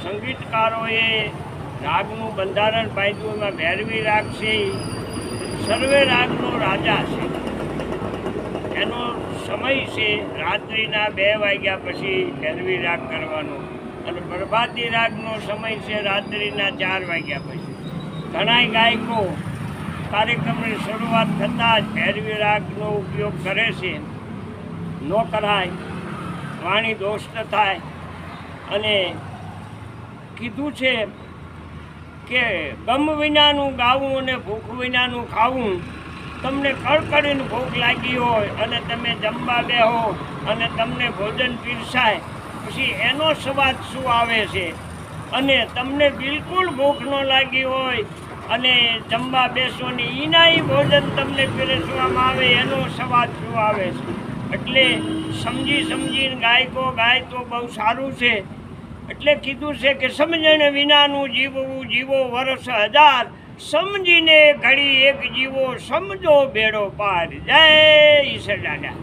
સંગીતકારોએ રાગનું બંધારણ બાંધ્યું. એમાં ભૈરવી રાગ છે સર્વે રાગનો રાજા છે. એનો સમય છે રાત્રિના 2 વાગ્યા પછી ભૈરવી રાગ કરવાનો, અને પ્રભાતી રાગનો સમય છે રાત્રિના 4 વાગ્યા પછી. ઘણાય ગાયકો કાર્યક્રમની શરૂઆત થતાં જ ભૈરવી રાગનો ઉપયોગ કરે છે. ન કરાય, વાણી દોષ થાય. અને કીધું છે કે ગમ વિનાનું ગાવું અને ભૂખ વિનાનું ખાવું. તમને કડકડીને ભૂખ લાગી હોય અને તમે જમવા બેહો અને તમને ભોજન પીરસાય, પછી એનો સ્વાદ શું આવે છે? અને તમને બિલકુલ ભૂખ ન લાગી હોય અને જમવા બેસો ને એનાય ભોજન તમને પીરસવામાં આવે, એનો સ્વાદ શું આવે છે? એટલે સમજીને ગાયકો ગાય તો બહુ સારું છે. એટલે કીધું છે કે સમજણ વિનાનું જીવવું જીવો વર્ષ 1000, સમજીને ઘડી એક જીવો સમજો બેડો પાર. જય ઈશ્વર દાદા.